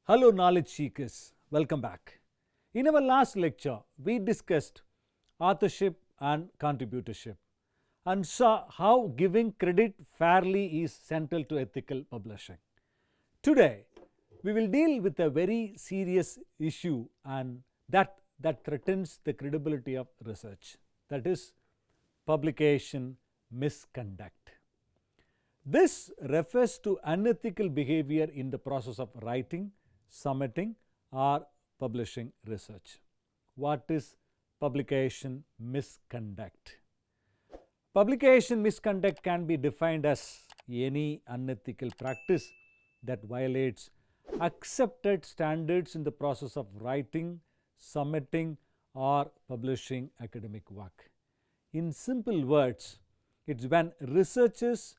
Hello knowledge seekers, welcome back. In our last lecture, we discussed authorship and contributorship and saw how giving credit fairly is central to ethical publishing. Today, we will deal with a very serious issue and that threatens the credibility of research, that is publication misconduct. This refers to unethical behavior in the process of writing, submitting or publishing research. What is publication misconduct? Publication misconduct can be defined as any unethical practice that violates accepted standards in the process of writing, submitting or publishing academic work. In simple words, it's when researchers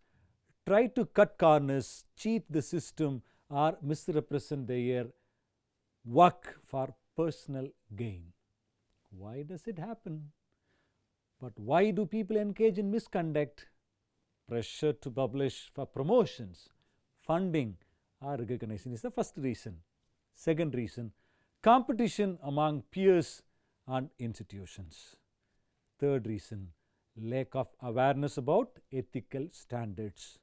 try to cut corners, cheat the system or misrepresent their work for personal gain. Why does it happen? But why do people engage in misconduct? Pressure to publish for promotions, funding or recognition is the first reason. Second reason, competition among peers and institutions. Third reason, lack of awareness about ethical standards.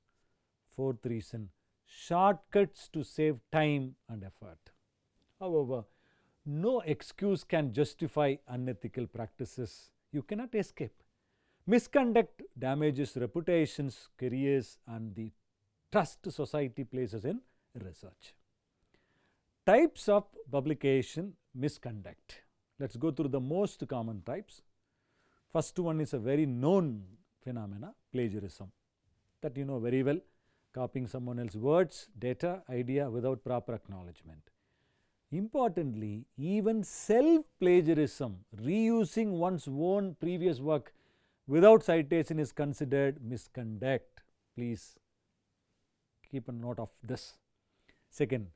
Fourth reason, shortcuts to save time and effort. However, no excuse can justify unethical practices. You cannot escape. Misconduct damages reputations, careers and the trust society places in research. Types of publication misconduct. Let's go through the most common types. First one is a very known phenomena, plagiarism, that you know very well. Copying someone else's words, data, idea without proper acknowledgement. Importantly, even self-plagiarism, reusing one's own previous work without citation is considered misconduct. Please keep a note of this. Second,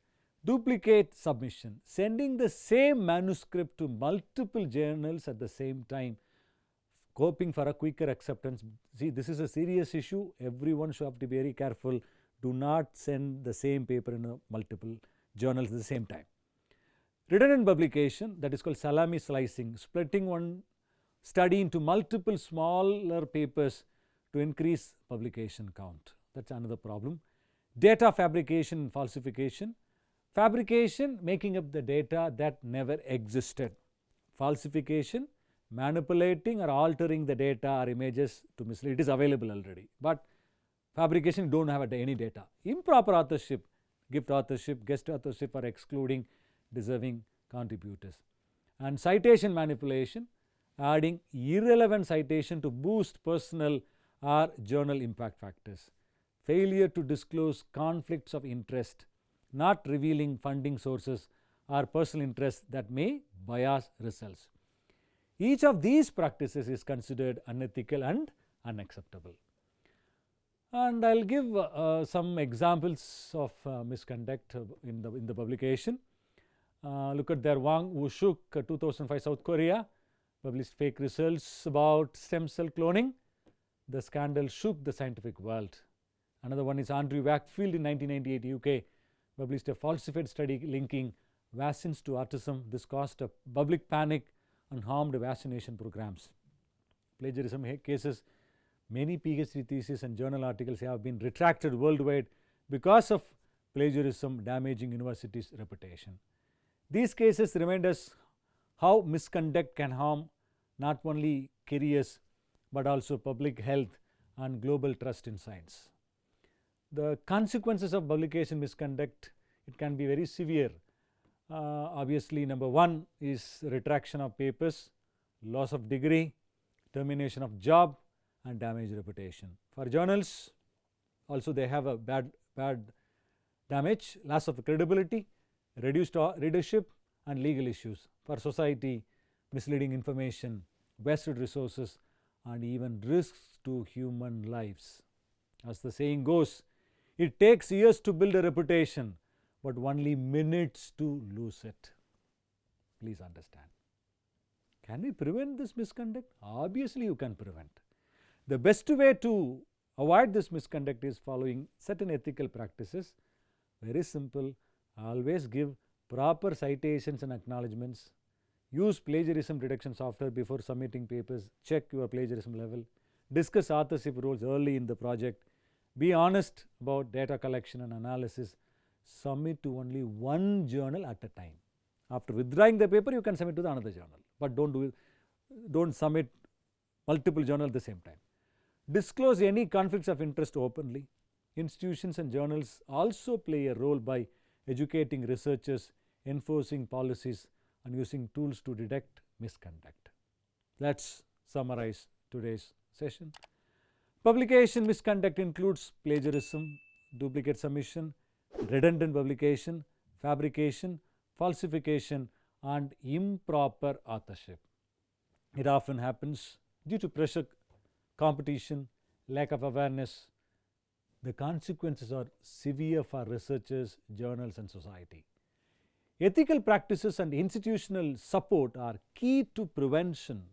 duplicate submission, sending the same manuscript to multiple journals at the same time, hoping for a quicker acceptance. See, this is a serious issue. Everyone should have to be very careful. Do not send the same paper in multiple journals at the same time. Redundant publication, that is called salami slicing, splitting one study into multiple smaller papers to increase publication count. That's another problem. Data fabrication and falsification. Fabrication, making up the data that never existed. Falsification, manipulating or altering the data or images to mislead. It is available already, but fabrication don't have any data. Improper authorship, gift authorship, guest authorship or excluding deserving contributors. And citation manipulation, adding irrelevant citation to boost personal or journal impact factors. Failure to disclose conflicts of interest, not revealing funding sources or personal interests that may bias results. Each of these practices is considered unethical and unacceptable. And I will give some examples of misconduct in the publication. Look at there, Wang Wushuk, 2005, South Korea, published fake results about stem cell cloning. The scandal shook the scientific world. Another one is Andrew Wakefield in 1998, UK, published a falsified study linking vaccines to autism. This caused a public panic and harmed vaccination programs. Plagiarism cases, many PhD theses and journal articles have been retracted worldwide because of plagiarism damaging universities' reputation. These cases remind us how misconduct can harm not only careers but also public health and global trust in science. The consequences of publication misconduct, it can be very severe. Obviously, number one is retraction of papers, loss of degree, termination of job and damaged reputation. For journals, also they have a bad damage, loss of credibility, reduced readership and legal issues. For society, misleading information, wasted resources and even risks to human lives. As the saying goes, it takes years to build a reputation but only minutes to lose it. Please understand. Can we prevent this misconduct? Obviously you can prevent. The best way to avoid this misconduct is following certain ethical practices. Very simple, always give proper citations and acknowledgements, use plagiarism detection software before submitting papers, check your plagiarism level, discuss authorship rules early in the project, be honest about data collection and analysis, submit to only one journal at a time. After withdrawing the paper, you can submit to another journal, but don't submit multiple journals at the same time. Disclose any conflicts of interest openly. Institutions and journals also play a role by educating researchers, enforcing policies, and using tools to detect misconduct. Let's summarize today's session. Publication misconduct includes plagiarism, duplicate submission, redundant publication, fabrication, falsification, and improper authorship. It often happens due to pressure, competition, lack of awareness. The consequences are severe for researchers, journals, and society. Ethical practices and institutional support are key to prevention.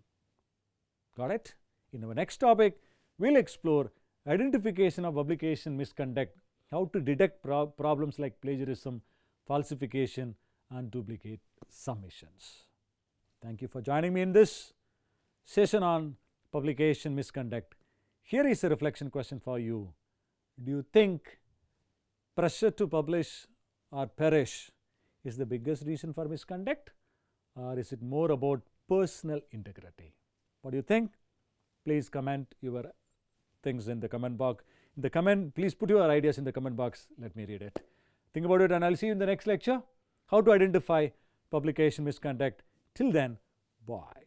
Got it? In our next topic, we'll explore identification of publication misconduct, how to detect problems like plagiarism, falsification, and duplicate submissions. Thank you for joining me in this session on publication misconduct. Here is a reflection question for you. Do you think pressure to publish or perish is the biggest reason for misconduct, or is it more about personal integrity? What do you think? Please comment your things in the comment box. Please put your ideas in the comment box. Let me read it. Think about it, and I'll see you in the next lecture. How to identify publication misconduct. Till then, bye.